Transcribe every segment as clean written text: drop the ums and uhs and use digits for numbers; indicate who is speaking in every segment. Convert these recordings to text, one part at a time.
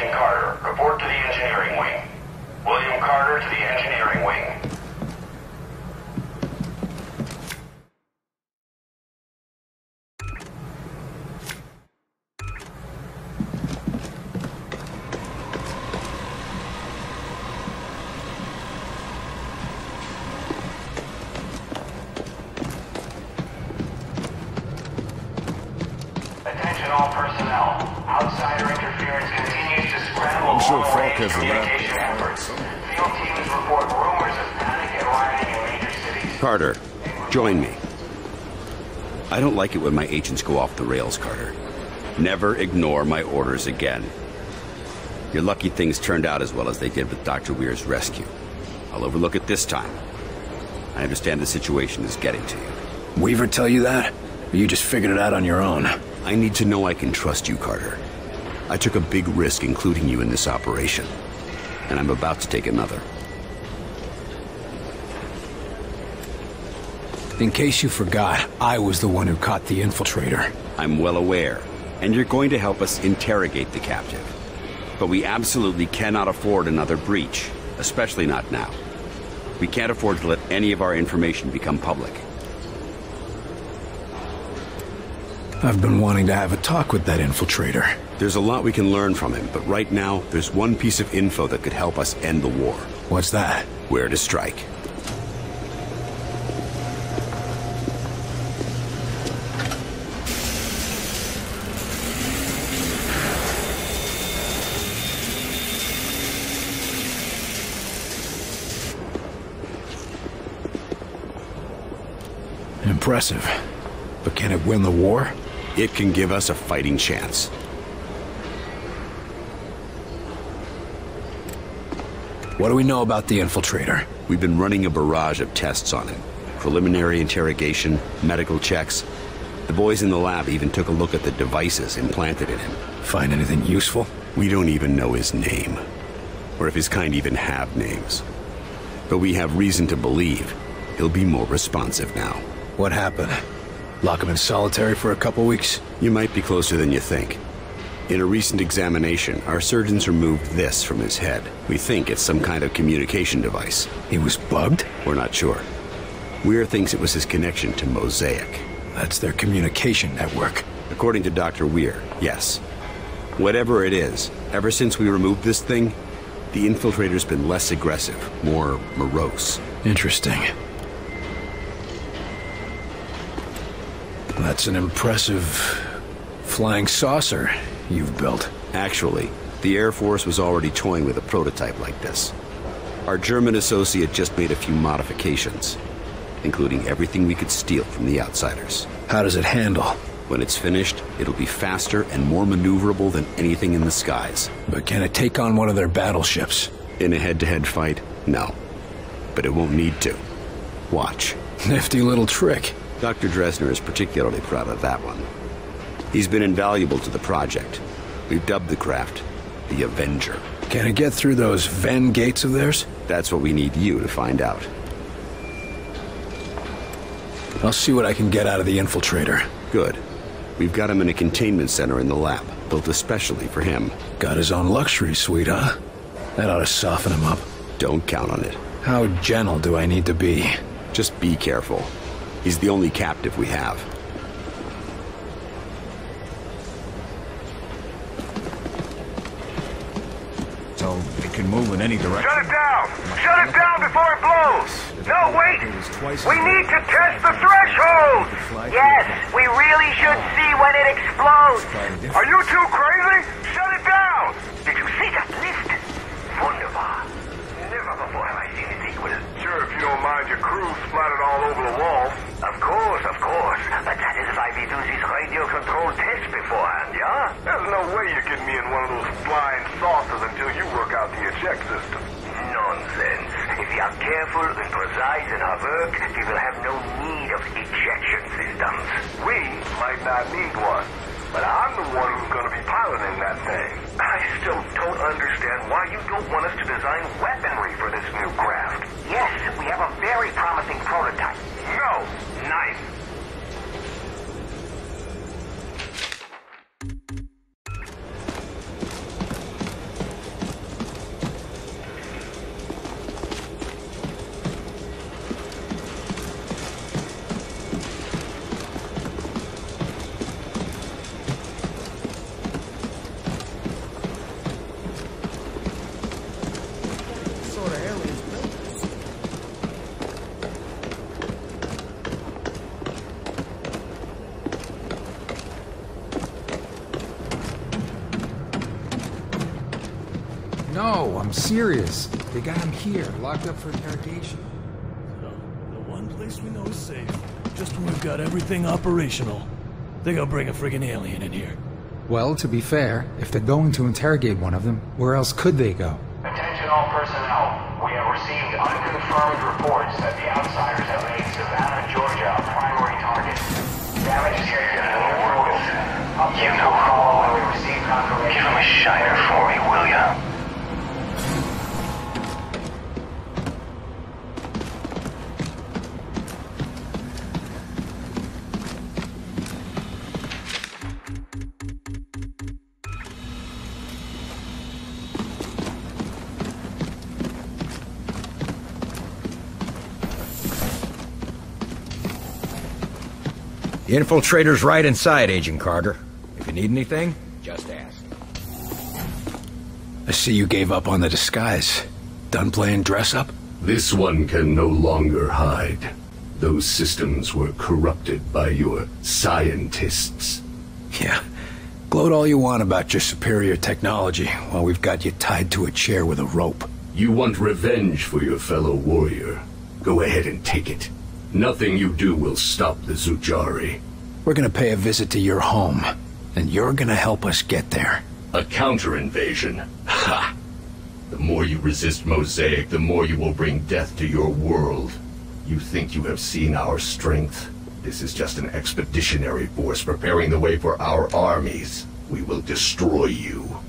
Speaker 1: Agent Carter, report to the engineering wing. William Carter to the engineering wing. Attention all personnel. Outsider interference continues to scramble long-range communication efforts. Field teams report rumors of panic and rioting in major cities.
Speaker 2: Carter, join me. I don't like it when my agents go off the rails, Carter. Never ignore my orders again. You're lucky things turned out as well as they did with Dr. Weir's rescue. I'll overlook it this time. I understand the situation is getting to you.
Speaker 3: Weaver tell you that? Or you just figured it out on your own?
Speaker 2: I need to know I can trust you, Carter. I took a big risk including you in this operation, and I'm about to take another.
Speaker 3: In case you forgot, I was the one who caught the infiltrator.
Speaker 2: I'm well aware, and you're going to help us interrogate the captive. But we absolutely cannot afford another breach, especially not now. We can't afford to let any of our information become public.
Speaker 3: I've been wanting to have a talk with that infiltrator.
Speaker 2: There's a lot we can learn from him, but right now, there's one piece of info that could help us end the war.
Speaker 3: What's that?
Speaker 2: Where to strike.
Speaker 3: Impressive. But can it win the war?
Speaker 2: It can give us a fighting chance.
Speaker 3: What do we know about the infiltrator?
Speaker 2: We've been running a barrage of tests on him. Preliminary interrogation, medical checks. The boys in the lab even took a look at the devices implanted in him.
Speaker 3: Find anything useful?
Speaker 2: We don't even know his name. Or if his kind even have names. But we have reason to believe he'll be more responsive now.
Speaker 3: What happened? Lock him in solitary for a couple weeks?
Speaker 2: You might be closer than you think. In a recent examination, our surgeons removed this from his head. We think it's some kind of communication device.
Speaker 3: He was bugged?
Speaker 2: We're not sure. Weir thinks it was his connection to Mosaic.
Speaker 3: That's their communication network.
Speaker 2: According to Dr. Weir, yes. Whatever it is, ever since we removed this thing, the infiltrator's been less aggressive, more morose.
Speaker 3: Interesting. That's an impressive flying saucer you've built.
Speaker 2: Actually, the Air Force was already toying with a prototype like this. Our German associate just made a few modifications, including everything we could steal from the outsiders.
Speaker 3: How does it handle?
Speaker 2: When it's finished, it'll be faster and more maneuverable than anything in the skies.
Speaker 3: But can it take on one of their battleships?
Speaker 2: In a head-to-head fight, no. But it won't need to. Watch.
Speaker 3: Nifty little trick.
Speaker 2: Dr. Dresner is particularly proud of that one. He's been invaluable to the project. We've dubbed the craft the Avenger.
Speaker 3: Can it get through those Venn gates of theirs?
Speaker 2: That's what we need you to find out.
Speaker 3: I'll see what I can get out of the infiltrator.
Speaker 2: Good. We've got him in a containment center in the lab, built especially for him.
Speaker 3: Got his own luxury suite, huh? That ought to soften him up.
Speaker 2: Don't count on it.
Speaker 3: How gentle do I need to be?
Speaker 2: Just be careful. He's the only captive we have.
Speaker 4: So it can move in any direction.
Speaker 5: Shut it down! Shut it down before it blows! No, wait! We need to test the threshold!
Speaker 6: Yes, we really should see when it explodes.
Speaker 5: Are you too crazy? Shut it down!
Speaker 6: Did you see that lift? Wunderbar.
Speaker 5: Never before have I seen it equal. Sure, if you don't mind your crew splattered all over the wall.
Speaker 6: Of course. But that is why we do this radio control test beforehand, yeah?
Speaker 5: There's no way you're getting me in one of those flying saucers until you work out the eject system.
Speaker 6: Nonsense. If we are careful and precise in our work, we will have no need of ejection systems.
Speaker 5: We might not need one, but I'm the one who's going to be piloting that thing.
Speaker 6: I still don't understand why you don't want us to design weaponry for this new craft. Yes, we have a very promising prototype.
Speaker 5: No, knife.
Speaker 7: No, I'm serious. They got him here, locked up for interrogation.
Speaker 8: So, the one place we know is safe, just when we've got everything operational. They gonna bring a friggin' alien in here.
Speaker 7: Well, to be fair, if they're going to interrogate one of them, where else could they go?
Speaker 1: Attention all personnel. We have received unconfirmed reports that the outsiders have made Savannah, Georgia a primary target. Damage is here to the focus. You know call when we receive confirmation.
Speaker 6: Give him a shiner for me, will ya?
Speaker 4: The infiltrator's right inside, Agent Carter. If you need anything, just ask.
Speaker 3: I see you gave up on the disguise. Done playing dress-up?
Speaker 9: This one can no longer hide. Those systems were corrupted by your scientists.
Speaker 3: Yeah. Gloat all you want about your superior technology while we've got you tied to a chair with a rope.
Speaker 9: You want revenge for your fellow warrior. Go ahead and take it. Nothing you do will stop the Zujari.
Speaker 3: We're gonna pay a visit to your home, and you're gonna help us get there.
Speaker 9: A counter-invasion. Ha! The more you resist Mosaic, the more you will bring death to your world. You think you have seen our strength? This is just an expeditionary force preparing the way for our armies. We will destroy you.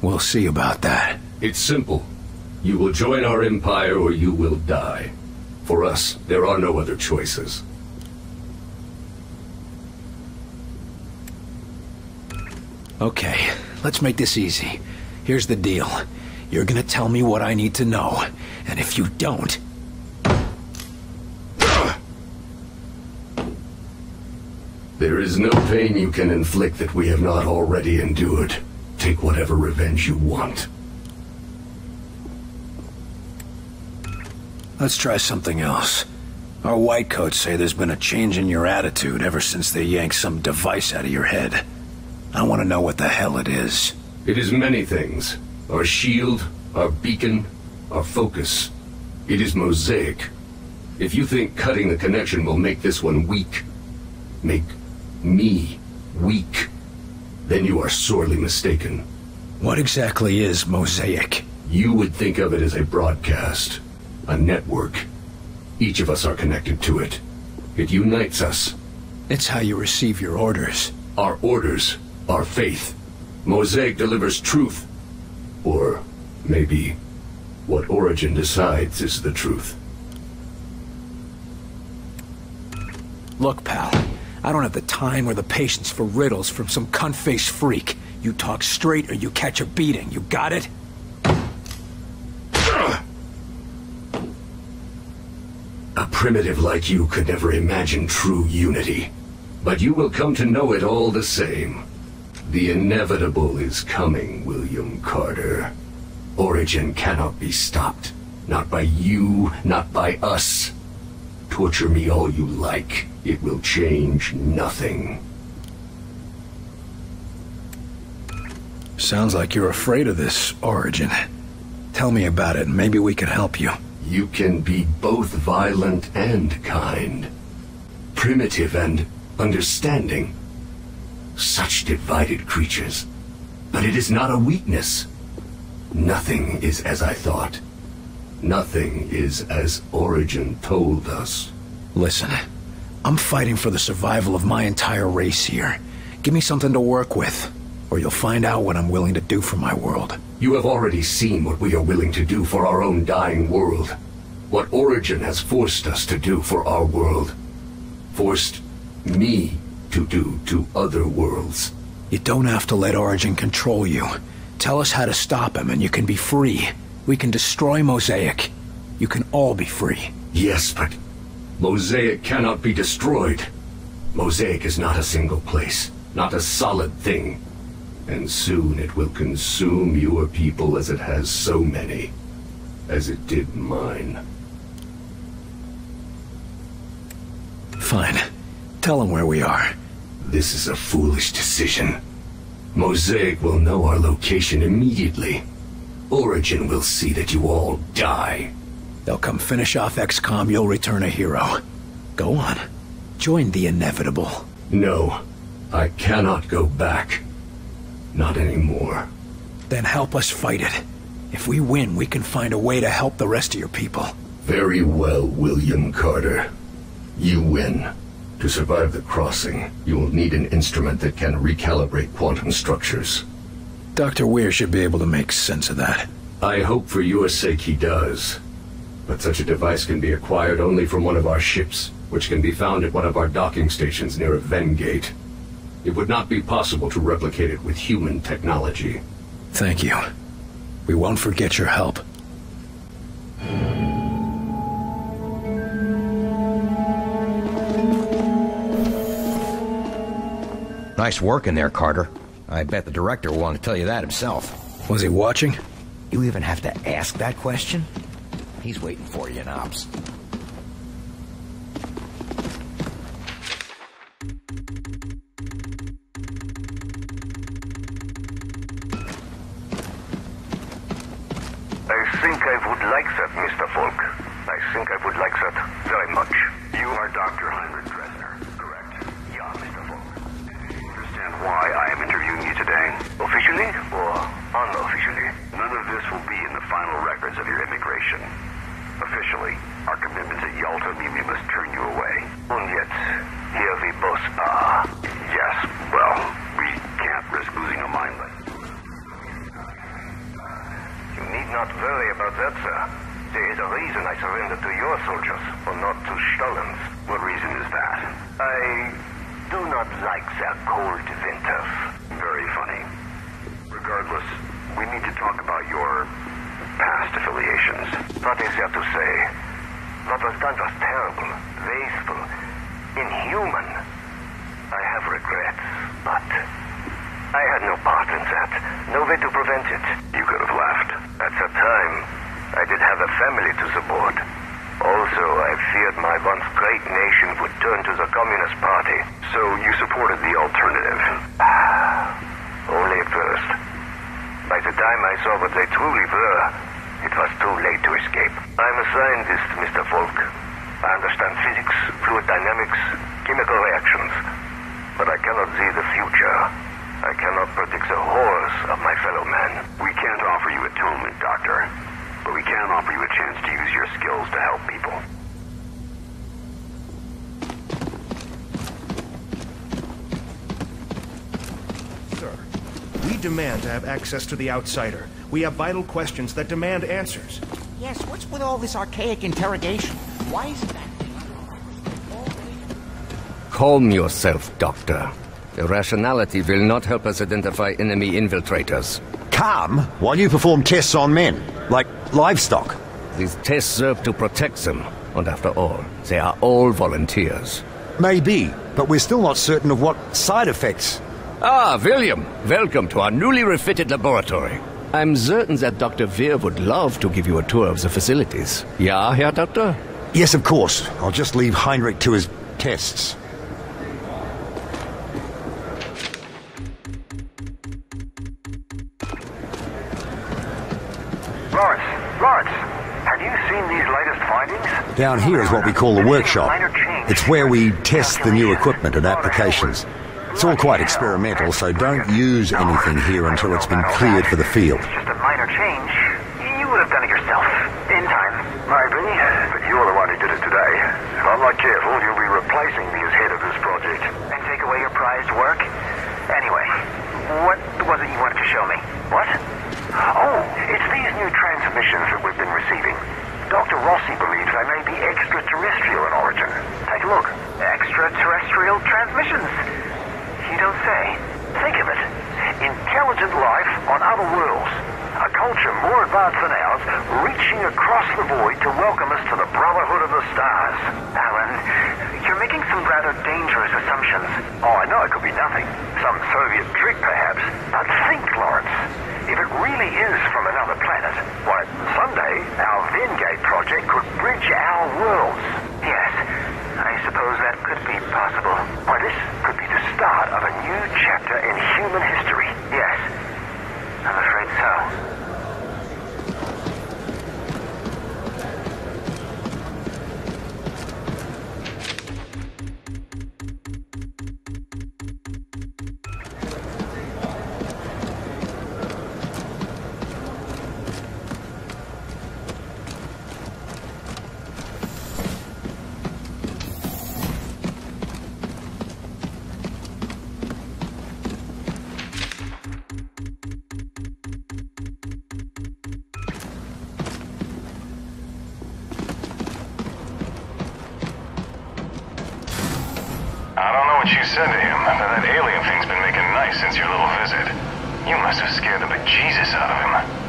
Speaker 3: We'll see about that.
Speaker 9: It's simple. You will join our empire or you will die. For us, there are no other choices.
Speaker 3: Okay, let's make this easy. Here's the deal. You're gonna tell me what I need to know, and if you don't...
Speaker 9: There is no pain you can inflict that we have not already endured. Take whatever revenge you want.
Speaker 3: Let's try something else. Our white coats say there's been a change in your attitude ever since they yanked some device out of your head. I want to know what the hell it is.
Speaker 9: It is many things. Our shield, our beacon, our focus. It is Mosaic. If you think cutting the connection will make this one weak, make me weak, then you are sorely mistaken.
Speaker 3: What exactly is Mosaic?
Speaker 9: You would think of it as a broadcast. A network. Each of us are connected to it. It unites us.
Speaker 3: It's how you receive your orders.
Speaker 9: Our orders, our faith. Mosaic delivers truth. Or maybe what Origin decides is the truth.
Speaker 3: Look, pal, I don't have the time or the patience for riddles from some cunt-faced freak. You talk straight or you catch a beating. You got it?
Speaker 9: A primitive like you could never imagine true unity. But you will come to know it all the same. The inevitable is coming, William Carter. Origin cannot be stopped. Not by you, not by us. Torture me all you like. It will change nothing.
Speaker 3: Sounds like you're afraid of this, Origin. Tell me about it, and maybe we can help you.
Speaker 9: You can be both violent and kind. Primitive and understanding. Such divided creatures. But it is not a weakness. Nothing is as I thought. Nothing is as Origin told us.
Speaker 3: Listen, I'm fighting for the survival of my entire race here. Give me something to work with, or you'll find out what I'm willing to do for my world.
Speaker 9: You have already seen what we are willing to do for our own dying world. What Origin has forced us to do for our world. Forced me to do to other worlds.
Speaker 3: You don't have to let Origin control you. Tell us how to stop him and you can be free. We can destroy Mosaic. You can all be free.
Speaker 9: Yes, but Mosaic cannot be destroyed. Mosaic is not a single place, not a solid thing. And soon it will consume your people as it has so many, as it did mine.
Speaker 3: Fine. Tell him where we are.
Speaker 9: This is a foolish decision. Mosaic will know our location immediately. Origin will see that you all die.
Speaker 3: They'll come finish off XCOM, you'll return a hero. Go on. Join the inevitable.
Speaker 9: No, I cannot go back. Not anymore.
Speaker 3: Then help us fight it. If we win, we can find a way to help the rest of your people.
Speaker 9: Very well, William Carter. You win. To survive the crossing, you will need an instrument that can recalibrate quantum structures.
Speaker 3: Dr. Weir should be able to make sense of that.
Speaker 9: I hope for your sake he does. But such a device can be acquired only from one of our ships, which can be found at one of our docking stations near a Ven gate. It would not be possible to replicate it with human technology.
Speaker 3: Thank you. We won't forget your help.
Speaker 4: Nice work in there, Carter. I bet the director will want to tell you that himself.
Speaker 3: Was he watching?
Speaker 4: You even have to ask that question? He's waiting for you in ops.
Speaker 6: I think I would like that, Mr. Falk. I think I would like that very much. You are Dr. Heinrich Dresner, correct? Yeah, Mr. Falk. Understand why I am interviewing you today? Officially or unofficially? None of this will be in the final records of your immigration. Officially, our commitments at Yalta mean we must turn you away. And yet, here we both are. Yes, well, we can't risk losing a mine like you need not worry about that, sir. There is a reason I surrendered to your soldiers, or not to Stalin's. What reason is that? I do not like their cold winters. Very funny. Regardless, we need to talk about your past affiliations. What is there to say? What was done was terrible, wasteful, inhuman. I have regrets, but I had no part in that. No way to prevent it. You could have left. At that time, I did have a family to support. Also, I feared my once great nation would turn to the Communist Party. So you supported the alternative. Only at first. By the time I saw what they truly were, it was too late to escape. I'm a scientist, Mr. Falk. I understand physics, fluid dynamics, chemical reactions. But I cannot see the future. I cannot predict the horrors of my fellow man. We can't offer you atonement, Doctor. But we can offer you a chance to use your skills to help people.
Speaker 10: Sir, we demand to have access to the Outsider. We have vital questions that demand answers.
Speaker 11: Yes, what's with all this archaic interrogation? Why isn't that...
Speaker 12: Calm yourself, Doctor. Irrationality will not help us identify enemy infiltrators.
Speaker 13: Calm? While you perform tests on men? Like livestock?
Speaker 12: These tests serve to protect them. And after all, they are all volunteers.
Speaker 13: Maybe, but we're still not certain of what side effects.
Speaker 12: Ah, William, welcome to our newly refitted laboratory. I'm certain that Dr. Weir would love to give you a tour of the facilities. Yeah, Herr Doctor?
Speaker 13: Yes, of course. I'll just leave Heinrich to his tests.
Speaker 6: Lawrence, have you seen these latest findings?
Speaker 13: Down here is what we call the workshop. It's where we test the new equipment and applications. It's all quite experimental, so don't use anything here until it's been cleared for the field.
Speaker 6: Just a minor change. You would have done it yourself. In time. Maybe, but you're the one who did it today. If I'm not careful, you'll be replacing me as head of this project. And take away your prized work? Anyway, what was it you wanted to show me? What? Oh, it's these new transmissions that we've been receiving. Dr. Rossi believes they may be extraterrestrial in origin. Take a look. Extraterrestrial transmissions? You don't say. Think of it. Intelligent life on other worlds. A culture more advanced than ours, reaching across the void to welcome us to the Brotherhood of the Stars. Alan, you're making some rather dangerous assumptions. Oh, I know it could be nothing. Some Soviet trick, perhaps. But think, Lawrence. If it really is from another planet, why, someday our Vengate project could bridge our worlds. Yes, I suppose that could be possible. Why, this could be the start of a new chapter in human history. Yes, I'm afraid so.
Speaker 14: what you said to him, but that alien thing's been making nice since your little visit. You must have scared the bejesus out of him.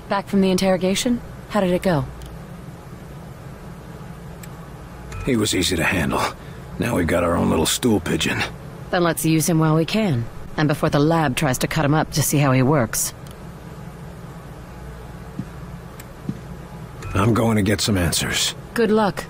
Speaker 15: Back from the interrogation? How did it go?
Speaker 3: He was easy to handle. Now we've got our own little stool pigeon.
Speaker 15: Then let's use him while we can. And before the lab tries to cut him up to see how he works.
Speaker 3: I'm going to get some answers.
Speaker 15: Good luck.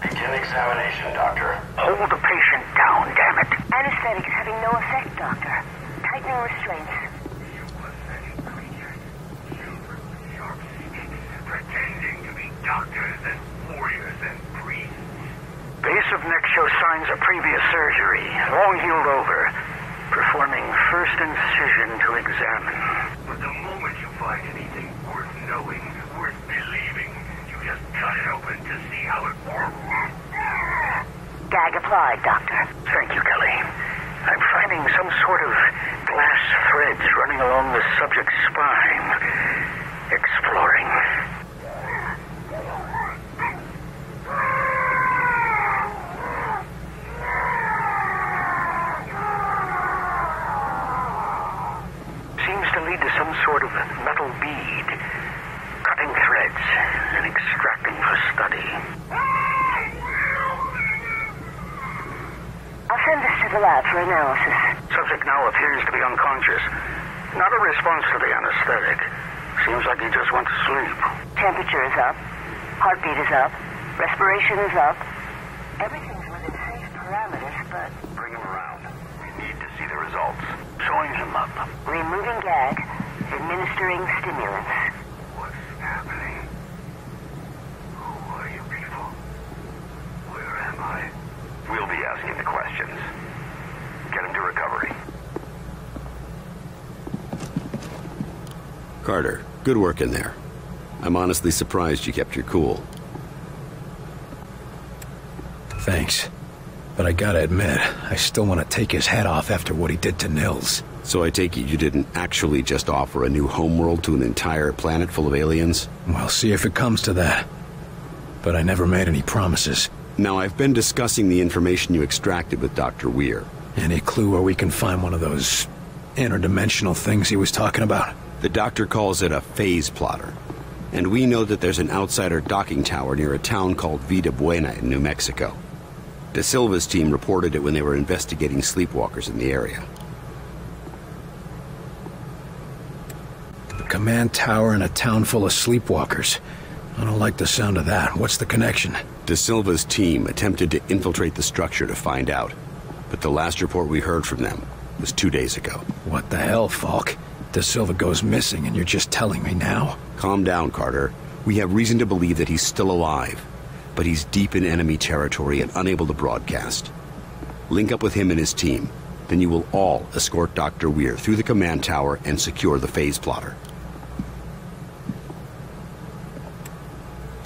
Speaker 1: Begin examination, Doctor.
Speaker 5: Hold the patient down, damn it. Anesthetic is having no effect, Doctor. Tightening restraints.
Speaker 6: You pathetic creatures. Children with sharp sticks, pretending to be doctors and warriors and priests.
Speaker 5: Base of neck shows signs of previous surgery. Long healed over. Performing first incision to examine.
Speaker 6: But the moment you find anything worth knowing, worth believing, you just cut it open to see how it works.
Speaker 5: Gag applied, Doctor. Thank you, Kelly. I'm finding some sort of glass threads running along the subject's spine. Exploring. Seems to lead to some sort of metal bead. Cutting threads and extracting for study. I'll send this to the lab for analysis. Subject now appears to be unconscious. Not a response to the anesthetic. Seems like he just went to sleep. Temperature is up. Heartbeat is up. Respiration is up. Everything's within safe parameters, but...
Speaker 1: Bring him around. We need to see the results.
Speaker 5: Showing him up. Removing gag. Administering stimulants.
Speaker 6: What's happening? Who are you people? Where am I?
Speaker 1: We'll be asking the questions. Get him to recovery.
Speaker 2: Carter, good work in there. I'm honestly surprised you kept your cool.
Speaker 3: Thanks. But I gotta admit, I still want to take his head off after what he did to Nils.
Speaker 2: So I take it you didn't actually just offer a new homeworld to an entire planet full of aliens?
Speaker 3: We'll see if it comes to that. But I never made any promises.
Speaker 2: Now, I've been discussing the information you extracted with Dr. Weir.
Speaker 3: Any clue where we can find one of those interdimensional things he was talking about?
Speaker 2: The doctor calls it a phase plotter. And we know that there's an outsider docking tower near a town called Vida Buena in New Mexico. De Silva's team reported it when they were investigating sleepwalkers in the area.
Speaker 3: A command tower in a town full of sleepwalkers. I don't like the sound of that. What's the connection?
Speaker 2: De Silva's team attempted to infiltrate the structure to find out. But the last report we heard from them was 2 days ago.
Speaker 3: What the hell, Falk? De Silva goes missing and you're just telling me now?
Speaker 2: Calm down, Carter. We have reason to believe that he's still alive. But he's deep in enemy territory and unable to broadcast. Link up with him and his team. Then you will all escort Dr. Weir through the command tower and secure the phase plotter.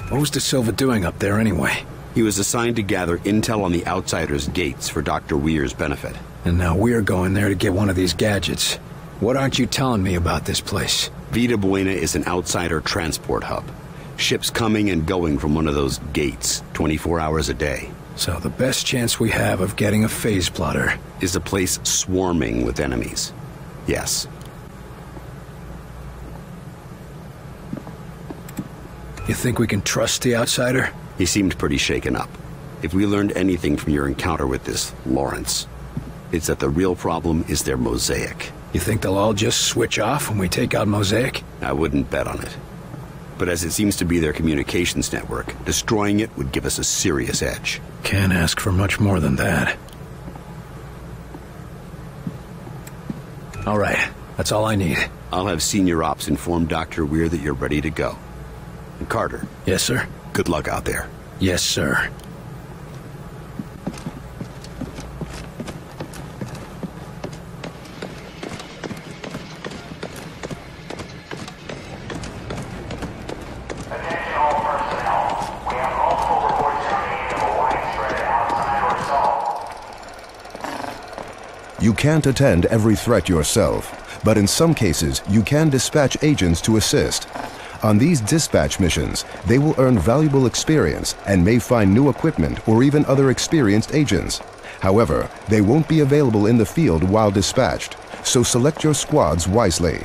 Speaker 3: What was De Silva doing up there anyway?
Speaker 2: He was assigned to gather intel on the Outsider's gates for Dr. Weir's benefit.
Speaker 3: And now we're going there to get one of these gadgets. What aren't you telling me about this place?
Speaker 2: Vida Buena is an Outsider transport hub. Ships coming and going from one of those gates, 24 hours a day.
Speaker 3: So the best chance we have of getting a phase plotter
Speaker 2: is a place swarming with enemies. Yes.
Speaker 3: You think we can trust the outsider?
Speaker 2: He seemed pretty shaken up. If we learned anything from your encounter with this Lawrence, it's that the real problem is their Mosaic.
Speaker 3: You think they'll all just switch off when we take out Mosaic?
Speaker 2: I wouldn't bet on it. But as it seems to be their communications network, destroying it would give us a serious edge.
Speaker 3: Can't ask for much more than that. All right, that's all I need.
Speaker 2: I'll have Senior Ops inform Dr. Weir that you're ready to go. And Carter.
Speaker 3: Yes, sir?
Speaker 2: Good luck out there.
Speaker 3: Yes, sir.
Speaker 16: You can't attend every threat yourself, but in some cases, you can dispatch agents to assist. On these dispatch missions, they will earn valuable experience and may find new equipment or even other experienced agents. However, they won't be available in the field while dispatched, so select your squads wisely.